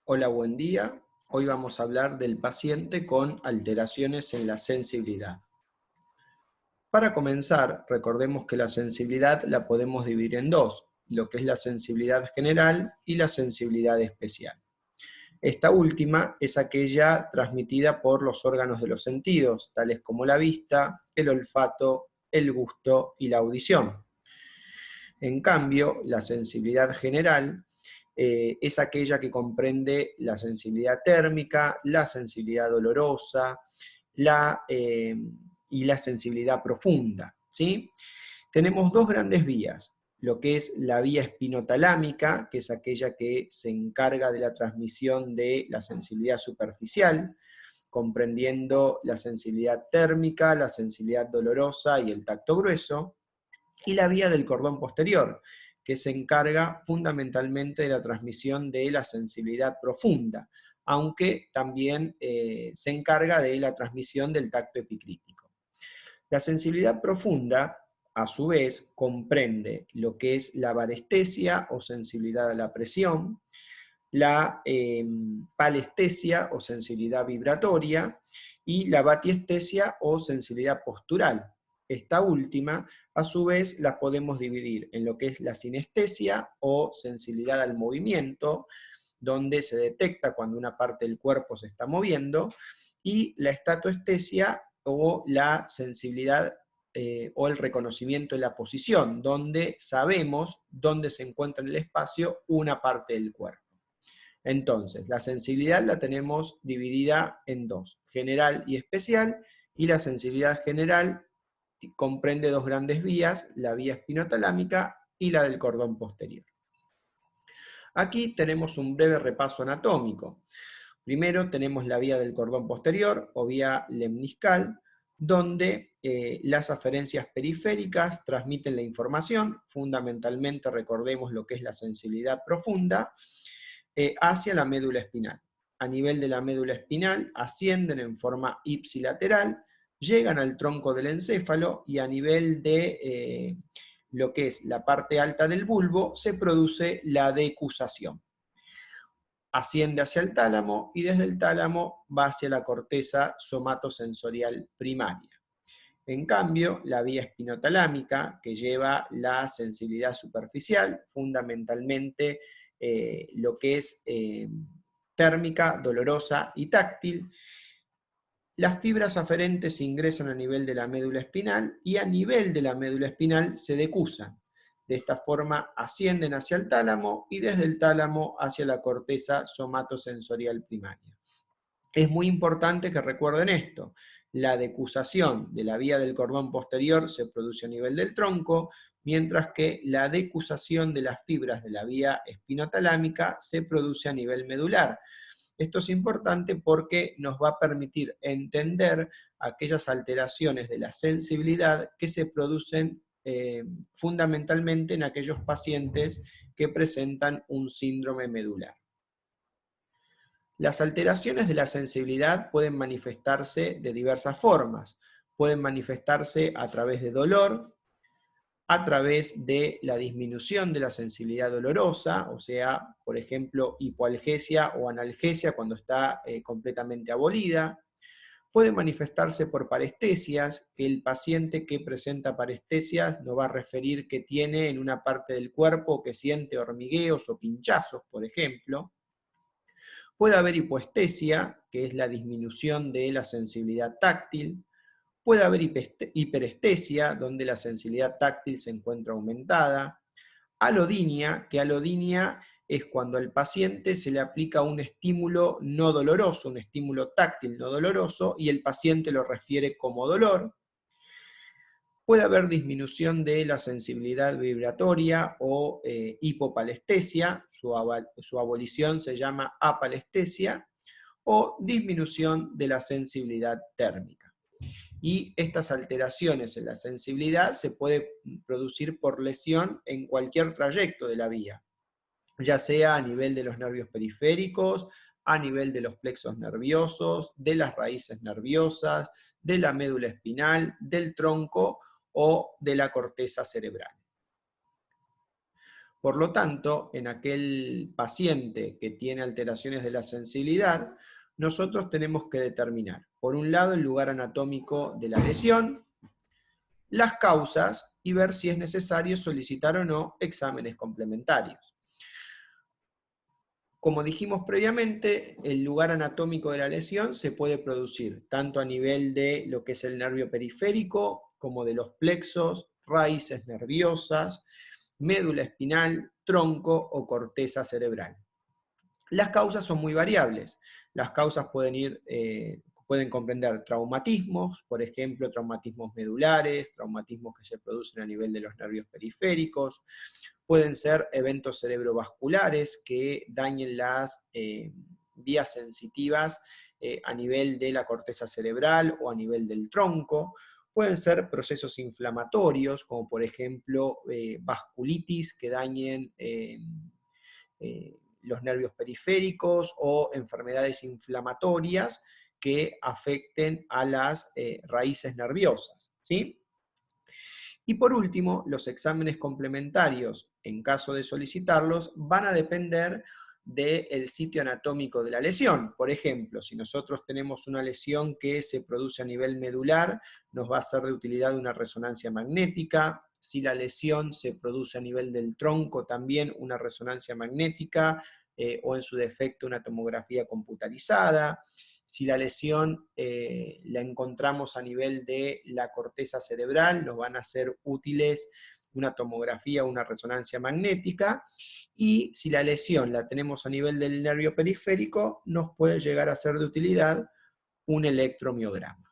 Hola, buen día. Hoy vamos a hablar del paciente con alteraciones en la sensibilidad. Para comenzar, recordemos que la sensibilidad la podemos dividir en dos, lo que es la sensibilidad general y la sensibilidad especial. Esta última es aquella transmitida por los órganos de los sentidos, tales como la vista, el olfato, el gusto y la audición. En cambio, la sensibilidad general es aquella que comprende la sensibilidad térmica, la sensibilidad dolorosa y la sensibilidad profunda, ¿sí? Tenemos dos grandes vías, lo que es la vía espinotalámica, que es aquella que se encarga de la transmisión de la sensibilidad superficial, comprendiendo la sensibilidad térmica, la sensibilidad dolorosa y el tacto grueso, y la vía del cordón posterior, que se encarga fundamentalmente de la transmisión de la sensibilidad profunda, aunque también se encarga de la transmisión del tacto epicrítico. La sensibilidad profunda, a su vez, comprende lo que es la varestesia o sensibilidad a la presión, la palestesia o sensibilidad vibratoria y la batiestesia o sensibilidad postural. Esta última, a su vez, la podemos dividir en lo que es la sinestesia o sensibilidad al movimiento, donde se detecta cuando una parte del cuerpo se está moviendo, y la estatoestesia o la sensibilidad o el reconocimiento de la posición, donde sabemos dónde se encuentra en el espacio una parte del cuerpo. Entonces, la sensibilidad la tenemos dividida en dos, general y especial, y la sensibilidad general comprende dos grandes vías, la vía espinotalámica y la del cordón posterior. Aquí tenemos un breve repaso anatómico. Primero tenemos la vía del cordón posterior o vía lemniscal, donde las aferencias periféricas transmiten la información, fundamentalmente recordemos lo que es la sensibilidad profunda, hacia la médula espinal. A nivel de la médula espinal ascienden en forma ipsilateral, llegan al tronco del encéfalo y a nivel de lo que es la parte alta del bulbo se produce la decusación. Asciende hacia el tálamo y desde el tálamo va hacia la corteza somatosensorial primaria. En cambio, la vía espinotalámica, que lleva la sensibilidad superficial, fundamentalmente lo que es térmica, dolorosa y táctil, las fibras aferentes ingresan a nivel de la médula espinal y a nivel de la médula espinal se decusan. De esta forma ascienden hacia el tálamo y desde el tálamo hacia la corteza somatosensorial primaria. Es muy importante que recuerden esto. La decusación de la vía del cordón posterior se produce a nivel del tronco, mientras que la decusación de las fibras de la vía espinotalámica se produce a nivel medular. Esto es importante porque nos va a permitir entender aquellas alteraciones de la sensibilidad que se producen fundamentalmente en aquellos pacientes que presentan un síndrome medular. Las alteraciones de la sensibilidad pueden manifestarse de diversas formas. Pueden manifestarse a través de dolor, a través de la disminución de la sensibilidad dolorosa, o sea, por ejemplo, hipoalgesia o analgesia cuando está completamente abolida. Puede manifestarse por parestesias, que el paciente que presenta parestesias nos va a referir que tiene en una parte del cuerpo que siente hormigueos o pinchazos, por ejemplo. Puede haber hipoestesia, que es la disminución de la sensibilidad táctil. Puede haber hiperestesia, donde la sensibilidad táctil se encuentra aumentada. Alodinia, que alodinia es cuando al paciente se le aplica un estímulo no doloroso, un estímulo táctil no doloroso, y el paciente lo refiere como dolor. Puede haber disminución de la sensibilidad vibratoria o hipopalestesia, su abolición se llama apalestesia, o disminución de la sensibilidad térmica. Y estas alteraciones en la sensibilidad se pueden producir por lesión en cualquier trayecto de la vía, ya sea a nivel de los nervios periféricos, a nivel de los plexos nerviosos, de las raíces nerviosas, de la médula espinal, del tronco o de la corteza cerebral. Por lo tanto, en aquel paciente que tiene alteraciones de la sensibilidad, nosotros tenemos que determinar, por un lado, el lugar anatómico de la lesión, las causas y ver si es necesario solicitar o no exámenes complementarios. Como dijimos previamente, el lugar anatómico de la lesión se puede producir tanto a nivel de lo que es el nervio periférico, como de los plexos, raíces nerviosas, médula espinal, tronco o corteza cerebral. Las causas son muy variables. Las causas pueden comprender traumatismos, por ejemplo, traumatismos medulares, traumatismos que se producen a nivel de los nervios periféricos, pueden ser eventos cerebrovasculares que dañen las vías sensitivas a nivel de la corteza cerebral o a nivel del tronco, pueden ser procesos inflamatorios, como por ejemplo vasculitis que dañen los nervios periféricos o enfermedades inflamatorias que afecten a las raíces nerviosas, ¿sí? Y por último, los exámenes complementarios, en caso de solicitarlos, van a depender del sitio anatómico de la lesión. Por ejemplo, si nosotros tenemos una lesión que se produce a nivel medular, nos va a ser de utilidad una resonancia magnética. Si la lesión se produce a nivel del tronco, también una resonancia magnética o en su defecto una tomografía computarizada. Si la lesión la encontramos a nivel de la corteza cerebral, nos van a ser útiles una tomografía o una resonancia magnética, y si la lesión la tenemos a nivel del nervio periférico, nos puede llegar a ser de utilidad un electromiograma.